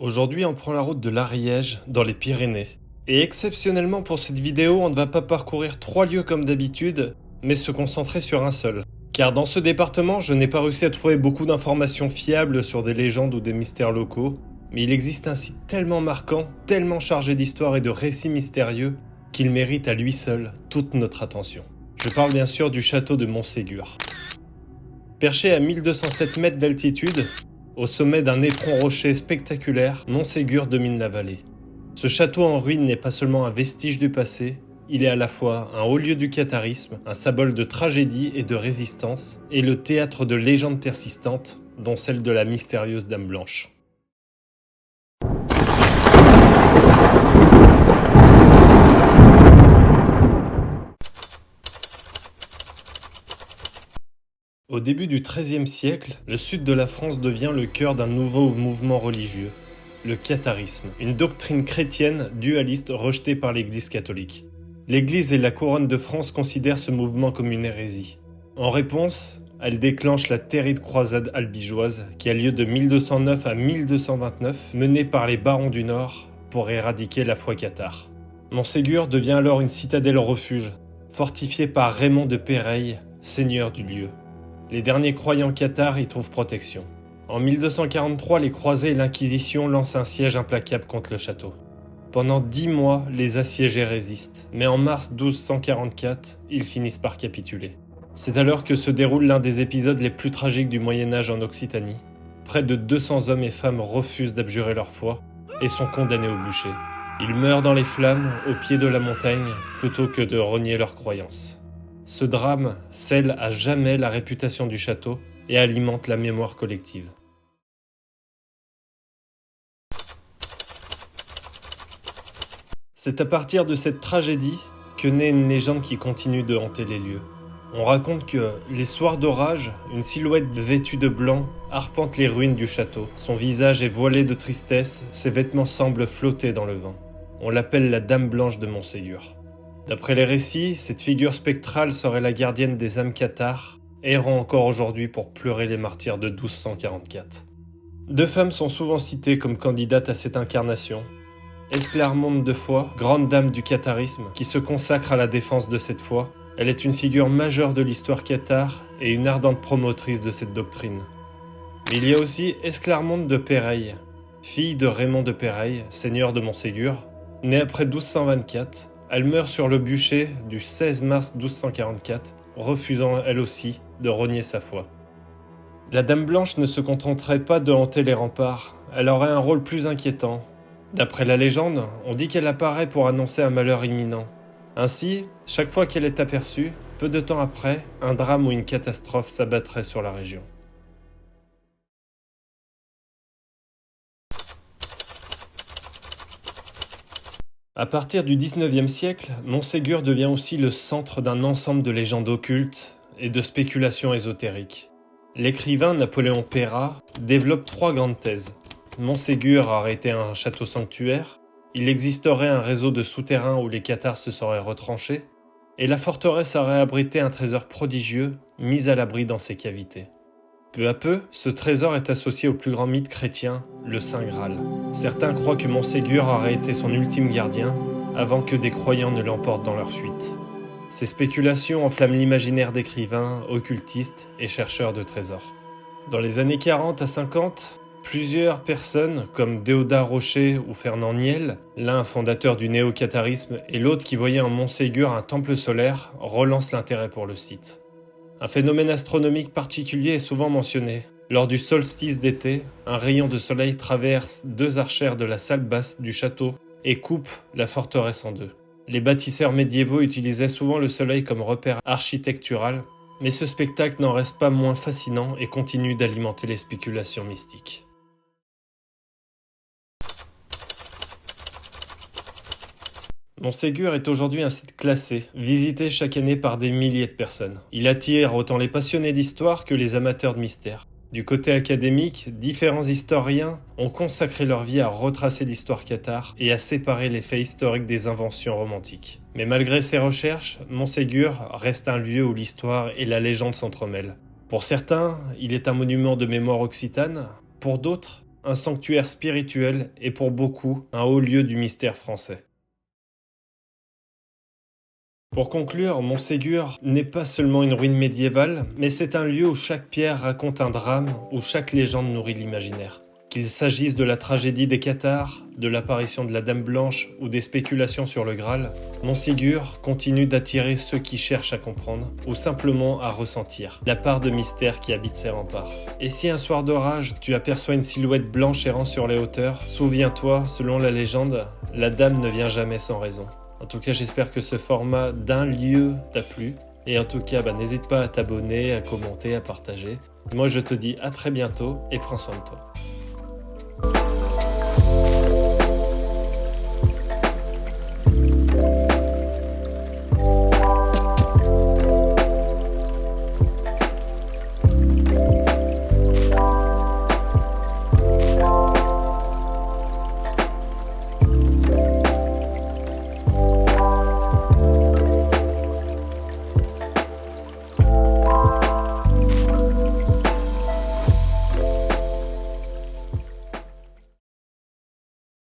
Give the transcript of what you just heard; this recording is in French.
Aujourd'hui, on prend la route de l'Ariège, dans les Pyrénées. Et exceptionnellement pour cette vidéo, on ne va pas parcourir 3 lieux comme d'habitude, mais se concentrer sur un seul. Car dans ce département, je n'ai pas réussi à trouver beaucoup d'informations fiables sur des légendes ou des mystères locaux, mais il existe un site tellement marquant, tellement chargé d'histoire et de récits mystérieux, qu'il mérite à lui seul toute notre attention. Je parle bien sûr du château de Montségur. Perché à 1207 mètres d'altitude, au sommet d'un éperon rocher spectaculaire, Montségur domine la vallée. Ce château en ruine n'est pas seulement un vestige du passé, il est à la fois un haut lieu du catharisme, un symbole de tragédie et de résistance, et le théâtre de légendes persistantes, dont celle de la mystérieuse Dame Blanche. Au début du XIIIe siècle, le sud de la France devient le cœur d'un nouveau mouvement religieux, le catharisme, une doctrine chrétienne dualiste rejetée par l'Église catholique. L'Église et la couronne de France considèrent ce mouvement comme une hérésie. En réponse, elle déclenche la terrible croisade albigeoise qui a lieu de 1209 à 1229, menée par les barons du Nord pour éradiquer la foi cathare. Montségur devient alors une citadelle refuge, fortifiée par Raymond de Péreille, seigneur du lieu. Les derniers croyants cathares y trouvent protection. En 1243, les croisés et l'Inquisition lancent un siège implacable contre le château. Pendant 10 mois, les assiégés résistent, mais en mars 1244, ils finissent par capituler. C'est alors que se déroule l'un des épisodes les plus tragiques du Moyen-Âge en Occitanie. Près de 200 hommes et femmes refusent d'abjurer leur foi et sont condamnés au bûcher. Ils meurent dans les flammes, au pied de la montagne, plutôt que de renier leurs croyances. Ce drame scelle à jamais la réputation du château et alimente la mémoire collective. C'est à partir de cette tragédie que naît une légende qui continue de hanter les lieux. On raconte que, les soirs d'orage, une silhouette vêtue de blanc arpente les ruines du château. Son visage est voilé de tristesse, ses vêtements semblent flotter dans le vent. On l'appelle la Dame Blanche de Montségur. D'après les récits, cette figure spectrale serait la gardienne des âmes cathares, errant encore aujourd'hui pour pleurer les martyrs de 1244. 2 femmes sont souvent citées comme candidates à cette incarnation. Esclarmonde de Foix, grande dame du catharisme, qui se consacre à la défense de cette foi. Elle est une figure majeure de l'histoire cathare et une ardente promotrice de cette doctrine. Mais il y a aussi Esclarmonde de Péreille, fille de Raymond de Péreille, seigneur de Montségur, née après 1224. Elle meurt sur le bûcher du 16 mars 1244, refusant elle aussi de renier sa foi. La Dame Blanche ne se contenterait pas de hanter les remparts, elle aurait un rôle plus inquiétant. D'après la légende, on dit qu'elle apparaît pour annoncer un malheur imminent. Ainsi, chaque fois qu'elle est aperçue, peu de temps après, un drame ou une catastrophe s'abattrait sur la région. À partir du XIXe siècle, Montségur devient aussi le centre d'un ensemble de légendes occultes et de spéculations ésotériques. L'écrivain Napoléon Peyrat développe 3 grandes thèses. Montségur aurait été un château sanctuaire, il existerait un réseau de souterrains où les cathares se seraient retranchés, et la forteresse aurait abrité un trésor prodigieux mis à l'abri dans ses cavités. Peu à peu, ce trésor est associé au plus grand mythe chrétien, le Saint Graal. Certains croient que Montségur aurait été son ultime gardien, avant que des croyants ne l'emportent dans leur fuite. Ces spéculations enflamment l'imaginaire d'écrivains, occultistes et chercheurs de trésors. Dans les années 40 à 50, plusieurs personnes, comme Déodat Rocher ou Fernand Niel, l'un fondateur du néo-catharisme et l'autre qui voyait en Montségur un temple solaire, relancent l'intérêt pour le site. Un phénomène astronomique particulier est souvent mentionné. Lors du solstice d'été, un rayon de soleil traverse 2 archères de la salle basse du château et coupe la forteresse en 2. Les bâtisseurs médiévaux utilisaient souvent le soleil comme repère architectural, mais ce spectacle n'en reste pas moins fascinant et continue d'alimenter les spéculations mystiques. Montségur est aujourd'hui un site classé, visité chaque année par des milliers de personnes. Il attire autant les passionnés d'histoire que les amateurs de mystère. Du côté académique, différents historiens ont consacré leur vie à retracer l'histoire cathare et à séparer les faits historiques des inventions romantiques. Mais malgré ces recherches, Montségur reste un lieu où l'histoire et la légende s'entremêlent. Pour certains, il est un monument de mémoire occitane. Pour d'autres, un sanctuaire spirituel et pour beaucoup un haut lieu du mystère français. Pour conclure, Montségur n'est pas seulement une ruine médiévale, mais c'est un lieu où chaque pierre raconte un drame, où chaque légende nourrit l'imaginaire. Qu'il s'agisse de la tragédie des Cathares, de l'apparition de la Dame Blanche ou des spéculations sur le Graal, Montségur continue d'attirer ceux qui cherchent à comprendre ou simplement à ressentir la part de mystère qui habite ses remparts. Et si un soir d'orage, tu aperçois une silhouette blanche errant sur les hauteurs, souviens-toi, selon la légende, la Dame ne vient jamais sans raison. En tout cas, j'espère que ce format d'un lieu t'a plu. Et en tout cas, n'hésite pas à t'abonner, à commenter, à partager. Moi, je te dis à très bientôt et prends soin de toi.